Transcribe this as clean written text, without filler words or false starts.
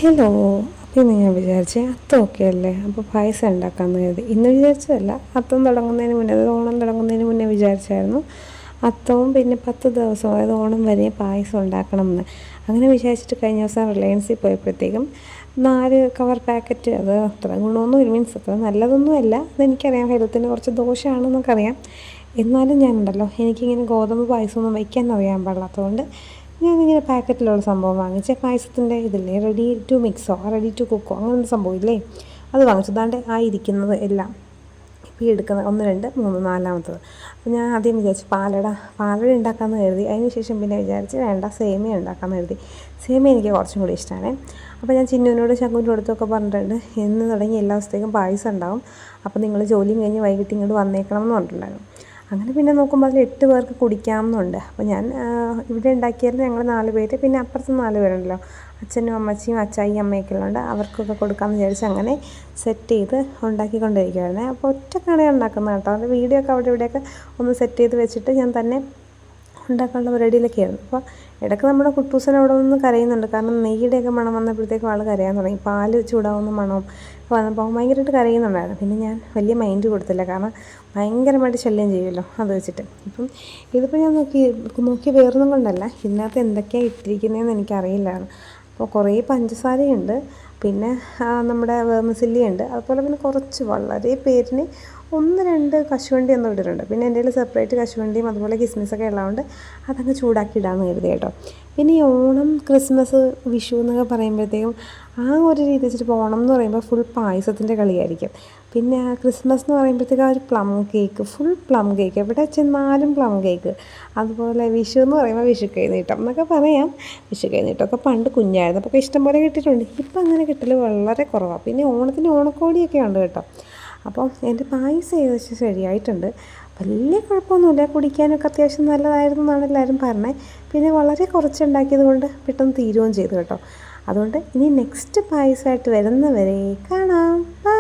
Hello. അപ്പോൾ ഇന്ന് ഞാൻ വിചാരിച്ചേ അത്തമൊക്കെ അല്ലേ, അപ്പോൾ പായസം ഉണ്ടാക്കാമെന്ന് കരുതി. ഇന്ന് വിചാരിച്ചതല്ല, അത്തം തുടങ്ങുന്നതിന് മുന്നേ, അതായത് ഓണം തുടങ്ങുന്നതിന് മുന്നേ വിചാരിച്ചായിരുന്നു അത്തവും പിന്നെ 10 ദിവസം, അതായത് ഓണം വരെ പായസം ഉണ്ടാക്കണമെന്ന്. അങ്ങനെ വിചാരിച്ചിട്ട് കഴിഞ്ഞ ദിവസം റിലയൻസിൽ പോയപ്പോഴത്തേക്കും 4 കവർ പാക്കറ്റ്, അത് അത്ര ഗുണമൊന്നും മീൻസ് അത്ര നല്ലതൊന്നും അല്ല, അതെനിക്കറിയാം, ഹെൽത്തിന് കുറച്ച് ദോഷമാണെന്നൊക്കെ അറിയാം. എന്നാലും ഞാനുണ്ടല്ലോ, എനിക്കിങ്ങനെ ഗോതമ്പ് പായസമൊന്നും വയ്ക്കാൻ അറിയാൻ പാടില്ലാത്തതുകൊണ്ട് ഞാനിങ്ങനെ പാക്കറ്റിലുള്ള സംഭവം വാങ്ങിച്ച പായസത്തിൻ്റെ ഇതില്ലേ, റെഡി ടു മിക്സോ റെഡി ടു കുക്കോ അങ്ങനെ ഒരു സംഭവം ഇല്ലേ, അത് വാങ്ങിച്ചു. അതാണ്ട് ആയിരിക്കുന്നത് എല്ലാം ഇപ്പോൾ ഈ എടുക്കുന്നത് 1 2 3 4-മത്തത്. അപ്പോൾ ഞാൻ ആദ്യം വിചാരിച്ചു പാലട ഉണ്ടാക്കാമെന്ന് കരുതി. അതിന് ശേഷം പിന്നെ വിചാരിച്ച് വേണ്ട, സേമിയ ഉണ്ടാക്കാമെന്ന് കരുതി. സേമിയ എനിക്ക് കുറച്ചും കൂടി ഇഷ്ടമാണ്. അപ്പോൾ ഞാൻ ചിന്നുവിനോട് ശങ്കുവിൻ്റെ അടുത്തൊക്കെ പറഞ്ഞിട്ടുണ്ട്, എന്ന് തുടങ്ങി എല്ലാ ദിവസത്തേക്കും പായസം ഉണ്ടാവും, അപ്പോൾ നിങ്ങൾ ജോലിയും കഴിഞ്ഞ് വൈകിട്ട് ഇങ്ങോട്ട് വന്നേക്കണം എന്ന് പറഞ്ഞിട്ടുണ്ടായിരുന്നു. അങ്ങനെ പിന്നെ നോക്കുമ്പോൾ അതിൽ 8 പേർക്ക് കുടിക്കാമെന്നുണ്ട്. അപ്പോൾ ഞാൻ ഇവിടെ ഉണ്ടാക്കിയായിരുന്നു ഞങ്ങൾ 4 പേര്, പിന്നെ അപ്പുറത്ത് 4 പേരുണ്ടല്ലോ, അച്ഛനും അമ്മച്ചിയും അച്ചായി അമ്മയൊക്കെ ഉള്ളതുകൊണ്ട് അവർക്കൊക്കെ കൊടുക്കാമെന്ന് വിചാരിച്ച് അങ്ങനെ സെറ്റ് ചെയ്ത് ഉണ്ടാക്കിക്കൊണ്ടിരിക്കുവായിരുന്നേ. അപ്പോൾ ഒറ്റക്കാണ് ഉണ്ടാക്കുന്നത് കേട്ടോ. അത് വീഡിയോ ഒക്കെ അവിടെ ഇവിടെയൊക്കെ ഒന്ന് സെറ്റ് ചെയ്ത് വെച്ചിട്ട് ഞാൻ തന്നെ ഉണ്ടാക്കാനുള്ള പരിപാടിയിലൊക്കെയായിരുന്നു. അപ്പോൾ ഇടയ്ക്ക് നമ്മുടെ കുട്ടൂസൻ അവിടെ നിന്ന് കരയുന്നുണ്ട്, കാരണം നെയ്യുടെയൊക്കെ മണം വന്നപ്പോഴത്തേക്കും ആൾ കരയാൻ തുടങ്ങി. പാല് ചൂടാവുന്ന മണവും വന്നപ്പോൾ ഭയങ്കരമായിട്ട് കരയുന്നുണ്ടായിരുന്നു. പിന്നെ ഞാൻ വലിയ മൈൻഡ് കൊടുത്തില്ല, കാരണം ഭയങ്കരമായിട്ട് ശല്യം ചെയ്യുമല്ലോ അത് വെച്ചിട്ട്. ഇതിപ്പോൾ ഞാൻ നോക്കി വേറൊന്നും കൊണ്ടല്ല, ഇതിനകത്ത് എന്തൊക്കെയാണ് ഇട്ടിരിക്കുന്നതെന്ന് എനിക്കറിയില്ലായിരുന്നു. അപ്പോൾ കുറേ പഞ്ചസാരയുണ്ട്, പിന്നെ നമ്മുടെ വേർമിസെല്ലിയുണ്ട്, അതുപോലെ പിന്നെ കുറച്ച് വളരെ പേരിന് 1 2 കശുവണ്ടി ഒന്നും ഇട്ടിട്ടുണ്ട്. പിന്നെ എൻ്റെ കയ്യിൽ സെപ്പറേറ്റ് കശുവണ്ടിയും അതുപോലെ കിസ്മിസൊക്കെ ഉള്ളതുകൊണ്ട് അതങ്ങ് ചൂടാക്കി ഇടാമെന്ന് കരുതി കേട്ടോ. പിന്നെ ഈ ഓണം, ക്രിസ്മസ്, വിഷു എന്നൊക്കെ പറയുമ്പോഴത്തേക്കും ആ ഒരു രീതി വെച്ചിട്ട്, ഇപ്പോൾ ഓണം എന്ന് പറയുമ്പോൾ ഫുൾ പായസത്തിൻ്റെ കളിയായിരിക്കും. പിന്നെ ക്രിസ്മസ് എന്ന് പറയുമ്പോഴത്തേക്കും ആ ഒരു plum cake, full plum cake, എവിടെ ചെന്നാലും പ്ലം കേക്ക്. അതുപോലെ വിഷു എന്ന് പറയുമ്പോൾ വിഷു കൈനീട്ടം എന്നൊക്കെ പറയാം. വിഷു കൈനീട്ടമൊക്കെ പണ്ട് കുഞ്ഞായിരുന്നപ്പോൾ ഇഷ്ടംപോലെ കിട്ടിയിട്ടുണ്ട്. ഇപ്പം അങ്ങനെ കിട്ടൽ വളരെ കുറവാണ്. പിന്നെ ഓണത്തിന് ഓണക്കോടിയൊക്കെ ഉണ്ട് കേട്ടോ. അപ്പോൾ എൻ്റെ പായസം ഏകദേശം ശരിയായിട്ടുണ്ട്. വലിയ കുഴപ്പമൊന്നുമില്ല, കുടിക്കാനൊക്കെ അത്യാവശ്യം നല്ലതായിരുന്നു എന്നാണ് എല്ലാവരും പറഞ്ഞത്. പിന്നെ വളരെ കുറച്ചുണ്ടാക്കിയത് കൊണ്ട് പെട്ടെന്ന് തീരുകയും ചെയ്തു കേട്ടോ. അതുകൊണ്ട് ഇനി നെക്സ്റ്റ് പായസമായിട്ട് വരുന്നവരെ കാണാം. ബൈ.